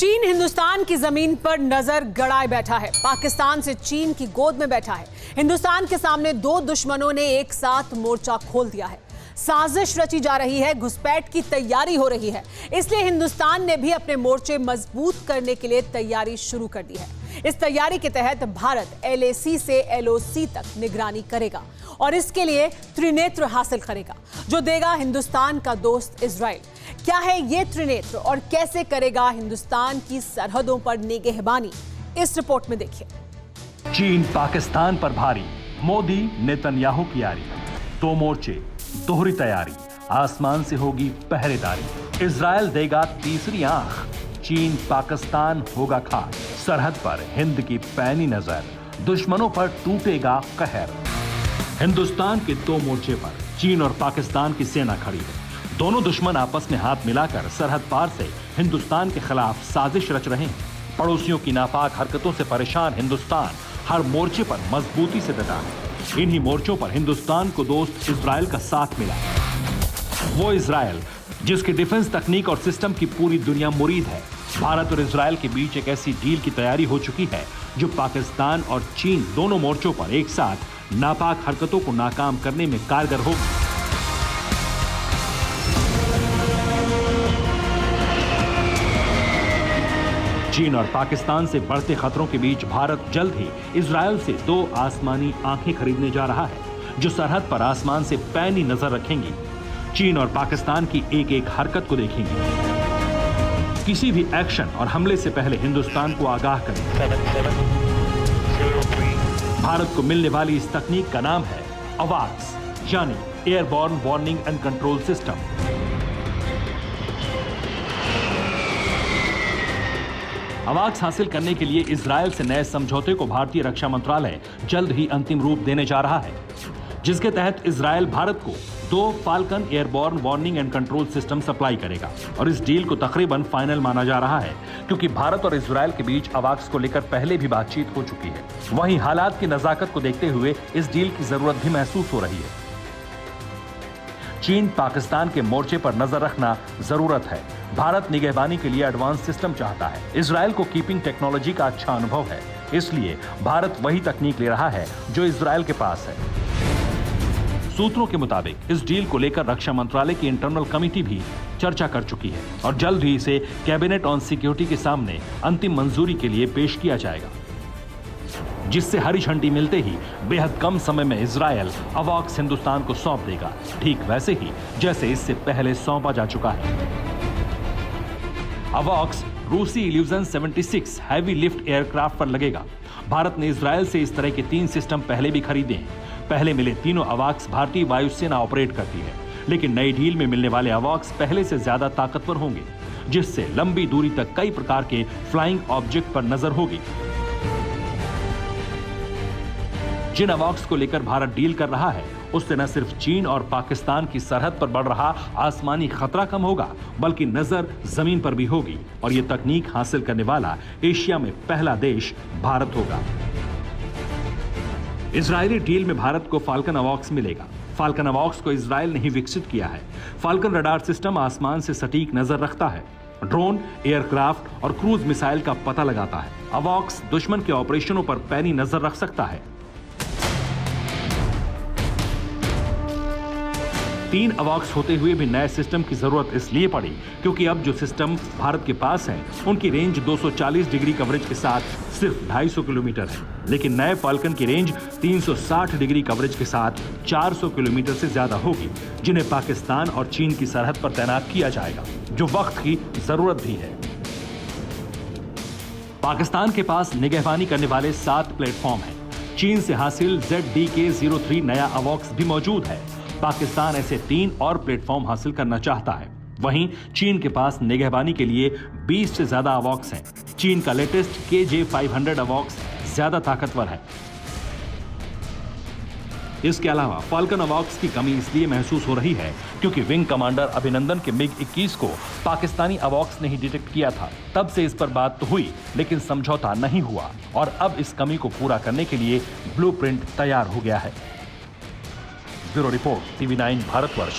चीन हिंदुस्तान की जमीन पर नजर गड़ाए बैठा है। पाकिस्तान से चीन की गोद में बैठा है। हिंदुस्तान के सामने दो दुश्मनों ने एक साथ मोर्चा खोल दिया है। साजिश रची जा रही है, घुसपैठ की तैयारी हो रही है। इसलिए हिंदुस्तान ने भी अपने मोर्चे मजबूत करने के लिए तैयारी शुरू कर दी है। इस तैयारी के तहत भारत LAC से LOC तक निगरानी करेगा और इसके लिए त्रिनेत्र हासिल करेगा, जो देगा हिंदुस्तान का दोस्त इजराइल। क्या है ये त्रिनेत्र और कैसे करेगा हिंदुस्तान की सरहदों पर निगहबानी, इस रिपोर्ट में देखिए। चीन पाकिस्तान पर भारी, मोदी नेतन्याहू की यारी, दो मोर्चे, दोहरी तैयारी, आसमान से होगी पहरेदारी। इजराइल देगा तीसरी आंख, चीन पाकिस्तान होगा खास। सरहद पर हिंद की पैनी नजर, दुश्मनों पर टूटेगा कहर। हिंदुस्तान के दो मोर्चे पर चीन और पाकिस्तान की सेना खड़ी है। दोनों दुश्मन आपस में हाथ मिलाकर सरहद पार से हिंदुस्तान के खिलाफ साजिश रच रहे हैं। पड़ोसियों की नापाक हरकतों से परेशान हिंदुस्तान हर मोर्चे पर मजबूती से डटा है। इन्हीं मोर्चों पर हिंदुस्तान को दोस्त इजराइल का साथ मिला। वो इजराइल जिसकी डिफेंस तकनीक और सिस्टम की पूरी दुनिया मुरीद है। भारत और इजराइल के बीच एक ऐसी डील की तैयारी हो चुकी है जो पाकिस्तान और चीन दोनों मोर्चों पर एक साथ नापाक हरकतों को नाकाम करने में कारगर होगी। चीन और पाकिस्तान से बढ़ते खतरों के बीच भारत जल्द ही इजराइल से दो आसमानी आंखें खरीदने जा रहा है, जो सरहद पर आसमान से पैनी नजर रखेंगी। चीन और पाकिस्तान की एक एक हरकत को देखेंगी। किसी भी एक्शन और हमले से पहले हिंदुस्तान को आगाह करें। भारत को मिलने वाली इस तकनीक का नाम है अवाक्स, यानी airborne warning and control system. अवाक्स हासिल करने के लिए इजराइल से नए समझौते को भारतीय रक्षा मंत्रालय जल्द ही अंतिम रूप देने जा रहा है, जिसके तहत इजराइल भारत को 2 falcon airborne warning and control system supply करेगा। और इस डील को तकरीबन फाइनल माना जा रहा है, क्योंकि भारत और इजराइल के बीच अवाक्स को लेकर पहले भी बातचीत हो चुकी है। वहीं हालात की नजाकत को देखते हुए इस डील की जरूरत भी महसूस हो रही है। चीन पाकिस्तान के मोर्चे पर नजर रखना जरूरत है। भारत निगहबानी के लिए एडवांस सिस्टम चाहता है। इजराइल को कीपिंग टेक्नोलॉजी का अच्छा अनुभव है, इसलिए भारत वही तकनीक ले रहा है जो इजराइल के पास है। सूत्रों के मुताबिक इस डील को लेकर रक्षा मंत्रालय की इंटरनल कमेटी भी चर्चा कर चुकी है और जल्द ही इसे कैबिनेट ऑन सिक्योरिटी के सामने अंतिम मंजूरी के लिए पेश किया जाएगा, जिससे हरी झंडी मिलते ही बेहद कम समय में इजराइल अवाक्स हिंदुस्तान को सौंप देगा, ठीक वैसे ही जैसे इससे पहले सौंपा जा चुका है। अवाक्स रूसी इल्यूजन 76 हैवी लिफ्ट एयरक्राफ्ट पर लगेगा। भारत ने इजराइल से इस तरह के 3 सिस्टम पहले भी खरीदे हैं। पहले मिले तीनों अवाक्स भारतीय वायुसेना ऑपरेट करती है, लेकिन नई डील में मिलने वाले अवाक्स पहले से ज्यादा ताकतवर होंगे, जिससे लंबी दूरी तक कई प्रकार के फ्लाइंग ऑब्जेक्ट पर नजर होगी। जिन अवाक्स को लेकर भारत डील कर रहा है, उससे न सिर्फ चीन और पाकिस्तान की सरहद पर बढ़ रहा आसमानी खतरा कम होगा, बल्कि नजर जमीन पर भी होगी। और यह तकनीक हासिल करने वाला एशिया में पहला देश भारत होगा। इजरायली डील में भारत को फाल्कन अवाक्स मिलेगा। फाल्कन अवाक्स को इजराइल ने ही विकसित किया है। फाल्कन रडार सिस्टम आसमान से सटीक नजर रखता है, ड्रोन, एयरक्राफ्ट और क्रूज मिसाइल का पता लगाता है। अवाक्स दुश्मन के ऑपरेशनों पर पैनी नजर रख सकता है। 3 अवाक्स होते हुए भी नए सिस्टम की जरूरत इसलिए पड़ी क्योंकि अब जो सिस्टम भारत के पास है, उनकी रेंज 240 डिग्री कवरेज के साथ सिर्फ 250 किलोमीटर है, लेकिन नए फाल्कन की रेंज 360 डिग्री कवरेज के साथ 400 किलोमीटर से ज्यादा होगी, जिन्हें पाकिस्तान और चीन की सरहद पर तैनात किया जाएगा, जो वक्त की जरूरत भी है। पाकिस्तान के पास निगहबानी करने वाले 7 प्लेटफॉर्म हैं। चीन से हासिल ZDK-03 नया अवाक्स भी मौजूद है। पाकिस्तान ऐसे 3 और प्लेटफॉर्म हासिल करना चाहता है। वहीं चीन के पास निगहबानी के लिए 20 से ज्यादा अवाक्स हैं। चीन का लेटेस्ट KJ-500 अवाक्स ज्यादा ताकतवर है। इसके अलावा फाल्कन अवाक्स की कमी इसलिए महसूस हो रही है क्योंकि विंग कमांडर अभिनंदन के MiG-21 को पाकिस्तानी अवाक्स ने ही डिटेक्ट किया था। तब से इस पर बात तो हुई, लेकिन समझौता नहीं हुआ और अब इस कमी को पूरा करने के लिए ब्लूप्रिंट तैयार हो गया है। Bureau report, TV9 Bharatvarsh.